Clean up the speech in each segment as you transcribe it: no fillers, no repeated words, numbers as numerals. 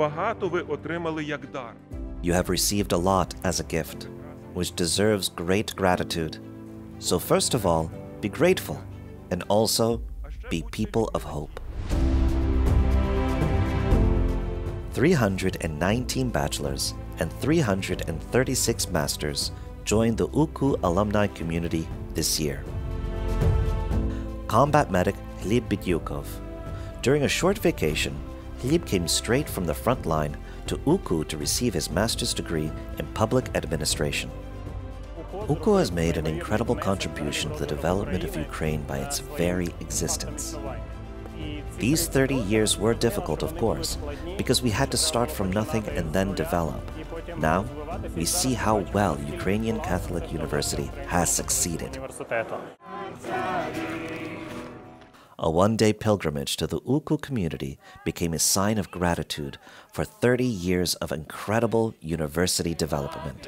багато ви отримали як дар. You have received a lot as a gift, which deserves great gratitude. So first of all, be grateful, and also be people of hope. 319 bachelors and 336 masters joined the UCU alumni community this year. Combat medic Hlib Bidyukov. During a short vacation, Hlib came straight from the front line to UCU to receive his master's degree in public administration. UCU has made an incredible contribution to the development of Ukraine by its very existence. These 30 years were difficult, of course, because we had to start from nothing and then develop. Now, we see how well Ukrainian Catholic University has succeeded. A one-day pilgrimage to the UCU community became a sign of gratitude for 30 years of incredible university development.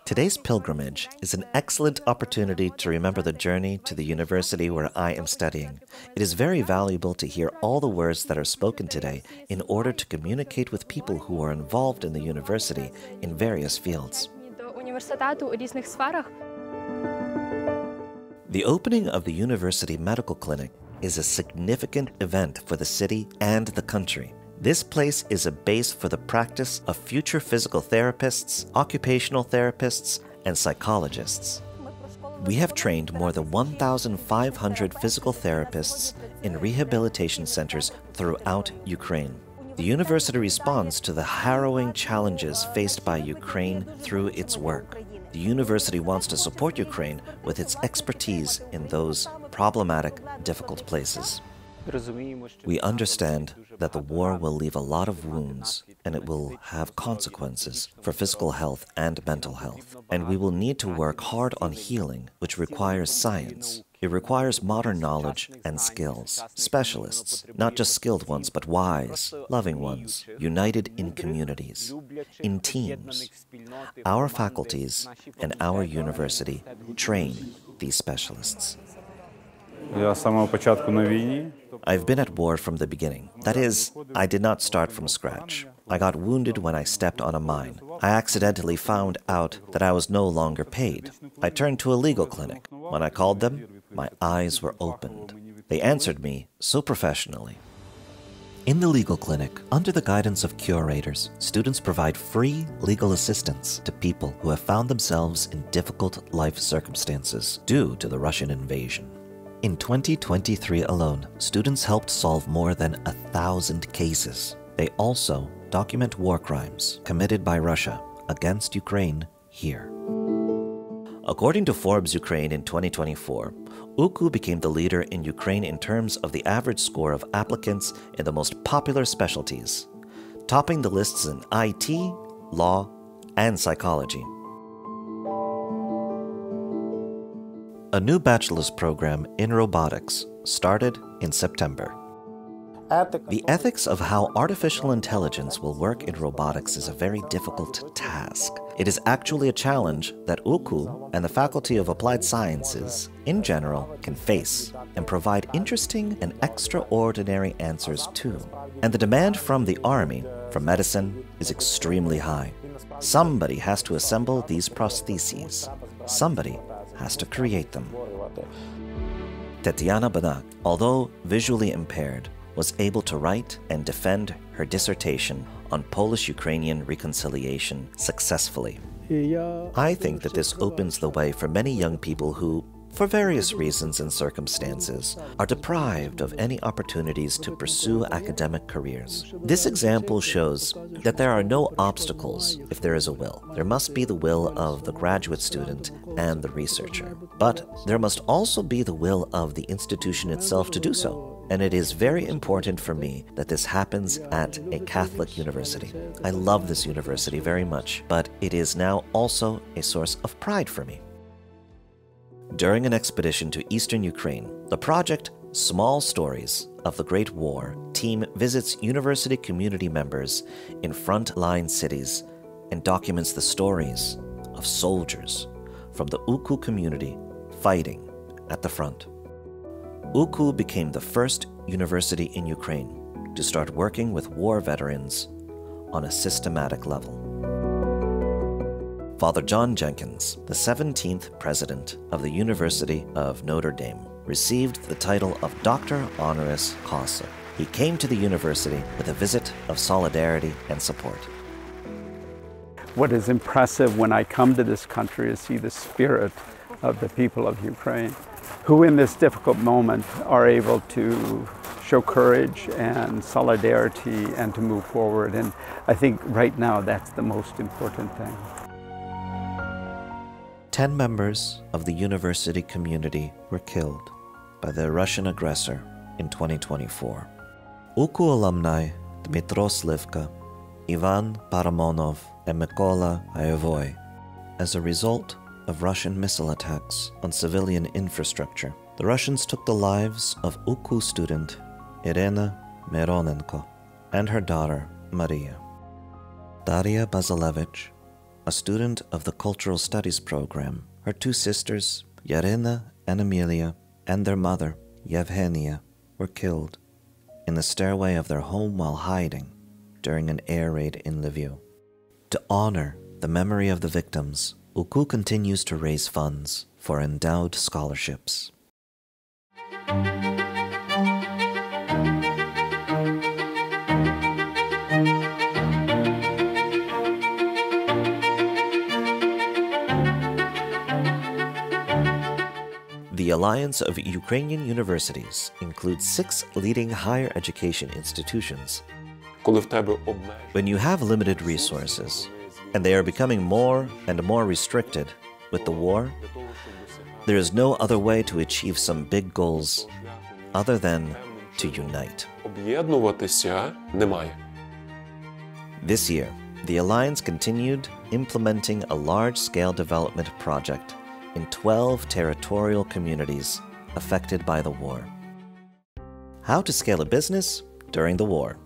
Today's pilgrimage is an excellent opportunity to remember the journey to the university where I am studying. It is very valuable to hear all the words that are spoken today in order to communicate with people who are involved in the university in various fields. The opening of the University Medical Clinic is a significant event for the city and the country. This place is a base for the practice of future physical therapists, occupational therapists, and psychologists. We have trained more than 1,500 physical therapists in rehabilitation centers throughout Ukraine. The university responds to the harrowing challenges faced by Ukraine through its work. The university wants to support Ukraine with its expertise in those problematic, difficult places. We understand that the war will leave a lot of wounds and it will have consequences for physical health and mental health. And we will need to work hard on healing, which requires science. It requires modern knowledge and skills, specialists, not just skilled ones, but wise, loving ones, united in communities, in teams. Our faculties and our university train these specialists. I've been at war from the beginning. That is, I did not start from scratch. I got wounded when I stepped on a mine. I accidentally found out that I was no longer paid. I turned to a legal clinic. When I called them, my eyes were opened. They answered me so professionally. In the legal clinic, under the guidance of curators, students provide free legal assistance to people who have found themselves in difficult life circumstances due to the Russian invasion. In 2023 alone, students helped solve more than 1,000 cases. They also document war crimes committed by Russia against Ukraine here. According to Forbes Ukraine in 2024, UCU became the leader in Ukraine in terms of the average score of applicants in the most popular specialties, topping the lists in IT, law, and psychology. A new bachelor's program in robotics started in September. The ethics of how artificial intelligence will work in robotics is a very difficult task. It is actually a challenge that UCU and the Faculty of Applied Sciences, in general, can face and provide interesting and extraordinary answers to. And the demand from the army, from medicine, is extremely high. Somebody has to assemble these prostheses. Somebody has to create them. Tetiana Banak, although visually impaired, was able to write and defend her dissertation on Polish-Ukrainian reconciliation successfully. I think that this opens the way for many young people who, for various reasons and circumstances, are deprived of any opportunities to pursue academic careers. This example shows that there are no obstacles if there is a will. There must be the will of the graduate student and the researcher. But there must also be the will of the institution itself to do so. And it is very important for me that this happens at a Catholic university. I love this university very much, but it is now also a source of pride for me. During an expedition to eastern Ukraine, the project Small Stories of the Great War team visits university community members in front-line cities and documents the stories of soldiers from the UCU community fighting at the front. UCU became the first university in Ukraine to start working with war veterans on a systematic level. Father John Jenkins, the 17th president of the University of Notre Dame, received the title of Doctor Honoris Causa. He came to the university with a visit of solidarity and support. What is impressive when I come to this country is see the spirit of the people of Ukraine, who in this difficult moment are able to show courage and solidarity and to move forward. And I think right now that's the most important thing. 10 members of the university community were killed by the Russian aggressor in 2024. UCU alumni Dmitro Slivka, Ivan Paramonov, and Mykola Ayevoy, as a result of Russian missile attacks on civilian infrastructure. The Russians took the lives of UCU student Irina Mironenko and her daughter Maria. Daria Bazilevich, a student of the Cultural Studies program, her two sisters, Yarina and Amelia, and their mother, Yevgenia, were killed in the stairway of their home while hiding during an air raid in Lviv. To honor the memory of the victims, UCU continues to raise funds for endowed scholarships. The Alliance of Ukrainian Universities includes 6 leading higher education institutions. When you have limited resources, and they are becoming more and more restricted with the war, there is no other way to achieve some big goals other than to unite. This year, the Alliance continued implementing a large-scale development project in 12 territorial communities affected by the war. How to scale a business during the war.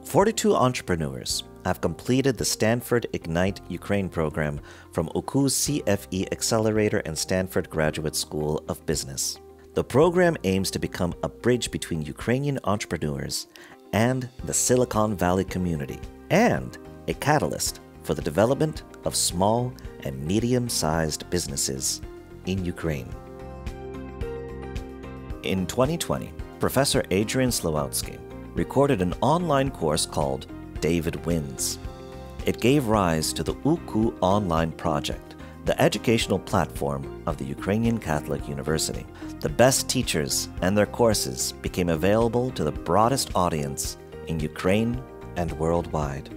42 entrepreneurs have completed the Stanford Ignite Ukraine program from UCU's CFE Accelerator and Stanford Graduate School of Business. The program aims to become a bridge between Ukrainian entrepreneurs and the Silicon Valley community, and a catalyst for the development of small and medium-sized businesses in Ukraine. In 2020, Professor Adrian Slowowski recorded an online course called David Wins. It gave rise to the UCU Online Project, the educational platform of the Ukrainian Catholic University. The best teachers and their courses became available to the broadest audience in Ukraine and worldwide.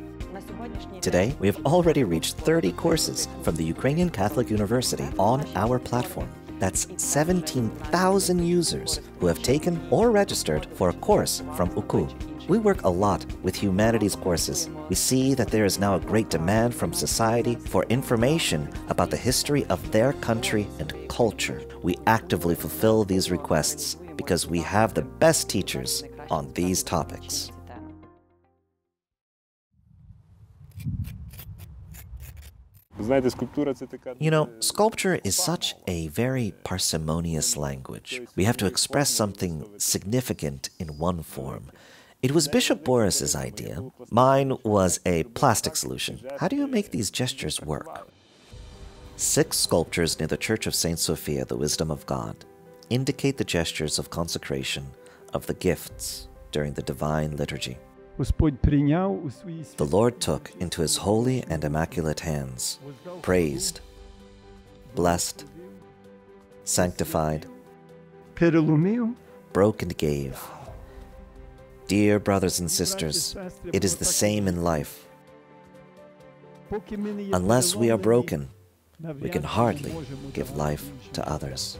Today, we have already reached 30 courses from the Ukrainian Catholic University on our platform. That's 17,000 users who have taken or registered for a course from UCU. We work a lot with humanities courses. We see that there is now a great demand from society for information about the history of their country and culture. We actively fulfill these requests because we have the best teachers on these topics. You know, sculpture is such a very parsimonious language. We have to express something significant in one form. It was Bishop Boris's idea. Mine was a plastic solution. How do you make these gestures work? 6 sculptures near the Church of St. Sophia, the Wisdom of God, indicate the gestures of consecration of the gifts during the Divine Liturgy. The Lord took into His holy and immaculate hands, praised, blessed, sanctified, broke and gave. Dear brothers and sisters, it is the same in life. Unless we are broken, we can hardly give life to others.